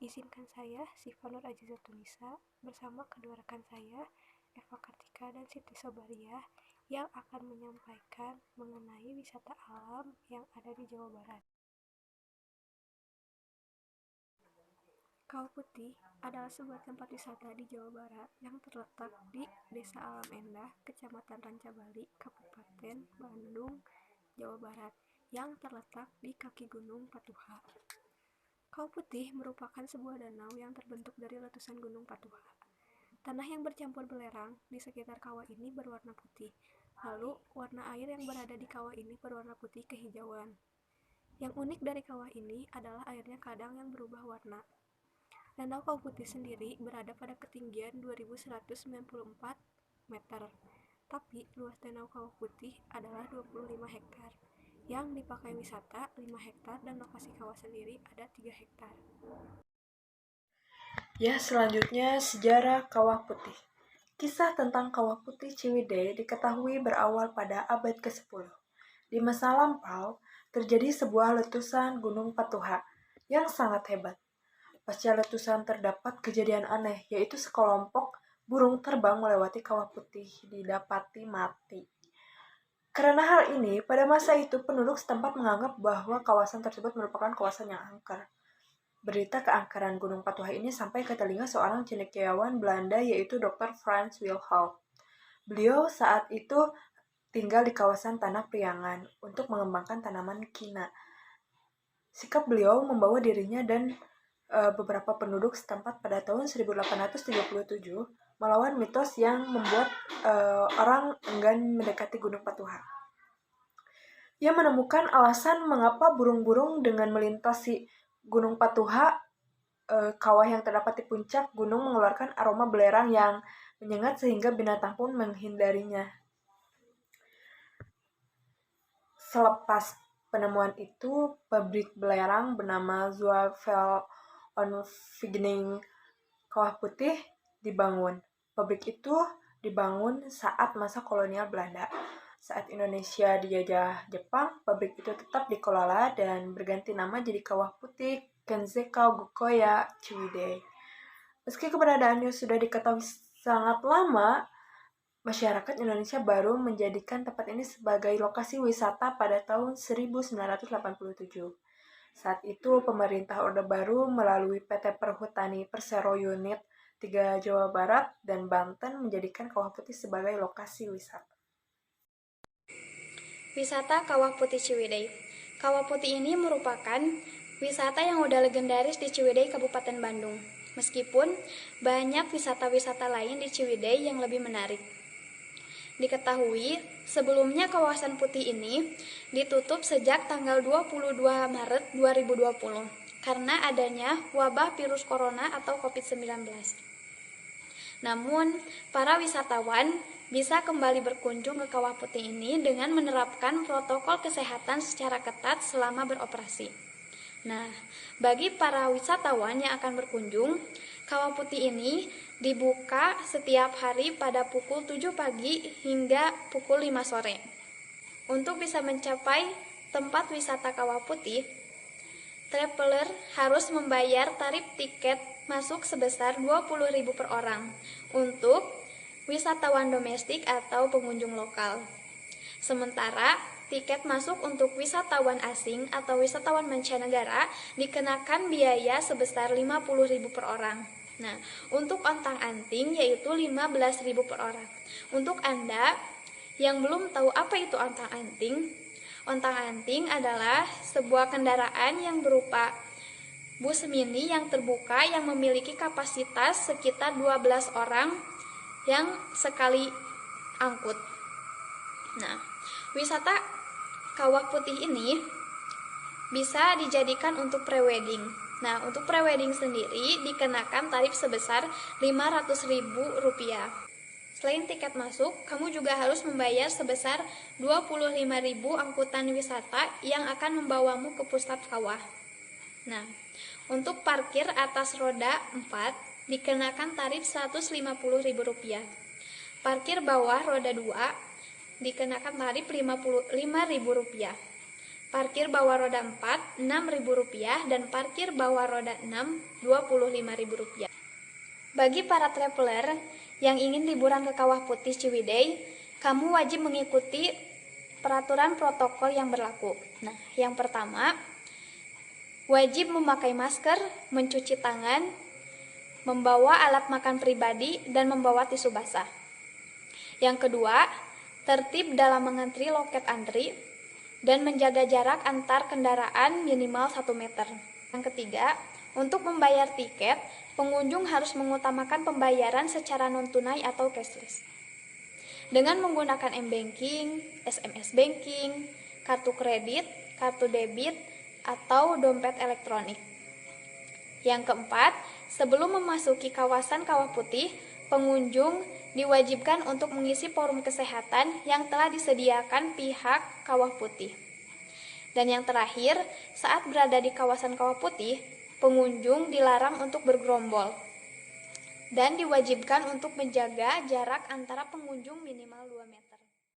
Izinkan saya, Syifa Nur Azizatunisa, bersama kedua rekan saya, Eva Kartika dan Siti Sobariah, yang akan menyampaikan mengenai wisata alam yang ada di Jawa Barat. Kawah Putih adalah sebuah tempat wisata di Jawa Barat yang terletak di Desa Alam Endah, Kecamatan Rancabali, Kabupaten Bandung, Jawa Barat, yang terletak di kaki Gunung Patuha. Kawah Putih merupakan sebuah danau yang terbentuk dari letusan Gunung Patuha. Tanah yang bercampur belerang di sekitar kawah ini berwarna putih. Lalu, warna air yang berada di kawah ini berwarna putih kehijauan. Yang unik dari kawah ini adalah airnya kadang yang berubah warna. Danau Kawah Putih sendiri berada pada ketinggian 2194 meter. Tapi luas Danau Kawah Putih adalah 25 hektar. Yang dipakai wisata 5 hektar dan lokasi kawah sendiri ada 3 hektar. Ya, selanjutnya sejarah Kawah Putih. Kisah tentang Kawah Putih Ciwidey diketahui berawal pada abad ke-10. Di masa lampau, terjadi sebuah letusan Gunung Patuha yang sangat hebat. Pasca letusan terdapat kejadian aneh, yaitu sekelompok burung terbang melewati Kawah Putih didapati mati. Karena hal ini, pada masa itu penduduk setempat menganggap bahwa kawasan tersebut merupakan kawasan yang angker. Berita keangkeran Gunung Patuha ini sampai ke telinga seorang cendekiawan Belanda yaitu Dr. Frans Wilhelm. Beliau saat itu tinggal di kawasan Tanah Priangan untuk mengembangkan tanaman kina. Sikap beliau membawa dirinya dan beberapa penduduk setempat pada tahun 1837 melawan mitos yang membuat orang enggan mendekati Gunung Patuha. Ia menemukan alasan mengapa burung-burung dengan melintasi Gunung Patuha, kawah yang terdapat di puncak gunung mengeluarkan aroma belerang yang menyengat sehingga binatang pun menghindarinya. Selepas penemuan itu, pabrik belerang bernama Zuivelonvereniging Kawah Putih dibangun. Pabrik itu dibangun saat masa kolonial Belanda. Saat Indonesia dijajah Jepang, pabrik itu tetap dikelola dan berganti nama jadi Kawah Putih Kenzeikan Gokoya Ciwidey. Meski keberadaannya sudah diketahui sangat lama, masyarakat Indonesia baru menjadikan tempat ini sebagai lokasi wisata pada tahun 1987. Saat itu, pemerintah Orde Baru melalui PT Perhutani Persero Unit 3 Jawa Barat dan Banten menjadikan Kawah Putih sebagai lokasi wisata. Wisata Kawah Putih Ciwidey. Kawah Putih ini merupakan wisata yang udah legendaris di Ciwidey, Kabupaten Bandung. Meskipun banyak wisata-wisata lain di Ciwidey yang lebih menarik. Diketahui, sebelumnya kawasan putih ini ditutup sejak tanggal 22 Maret 2020 karena adanya wabah virus corona atau COVID-19. Namun, para wisatawan bisa kembali berkunjung ke Kawah Putih ini dengan menerapkan protokol kesehatan secara ketat selama beroperasi. Nah, bagi para wisatawan yang akan berkunjung, Kawah Putih ini dibuka setiap hari pada pukul 7 pagi hingga pukul 5 sore. Untuk bisa mencapai tempat wisata Kawah Putih, traveler harus membayar tarif tiket masuk sebesar 20.000 per orang untuk wisatawan domestik atau pengunjung lokal. Sementara tiket masuk untuk wisatawan asing atau wisatawan mancanegara dikenakan biaya sebesar 50.000 per orang. Nah, untuk ontang-anting yaitu 15.000 per orang. Untuk Anda yang belum tahu apa itu ontang-anting adalah sebuah kendaraan yang berupa bus mini yang terbuka yang memiliki kapasitas sekitar 12 orang yang sekali angkut. Nah, wisata Kawah Putih ini bisa dijadikan untuk prewedding. Nah, untuk prewedding sendiri dikenakan tarif sebesar Rp500.000. Selain tiket masuk, kamu juga harus membayar sebesar Rp25.000 angkutan wisata yang akan membawamu ke pusat kawah. Nah, untuk parkir atas roda 4 dikenakan tarif Rp150.000. Parkir bawah roda 2 dikenakan tarif Rp5.000. Parkir bawah roda 4, Rp6.000 dan parkir bawah roda 6, Rp25.000. Bagi para traveler yang ingin liburan ke Kawah Putih Ciwidey, kamu wajib mengikuti peraturan protokol yang berlaku. Nah, yang pertama, wajib memakai masker, mencuci tangan, membawa alat makan pribadi, dan membawa tisu basah. Yang kedua, tertib dalam mengantri loket antri dan menjaga jarak antar kendaraan minimal 1 meter. Yang ketiga, untuk membayar tiket, pengunjung harus mengutamakan pembayaran secara non-tunai atau cashless. Dengan menggunakan m-banking, SMS banking, kartu kredit, kartu debit, atau dompet elektronik. Yang keempat, sebelum memasuki kawasan Kawah Putih, pengunjung diwajibkan untuk mengisi form kesehatan yang telah disediakan pihak Kawah Putih. Dan yang terakhir, saat berada di kawasan Kawah Putih, pengunjung dilarang untuk bergerombol dan diwajibkan untuk menjaga jarak antara pengunjung minimal 2 meter.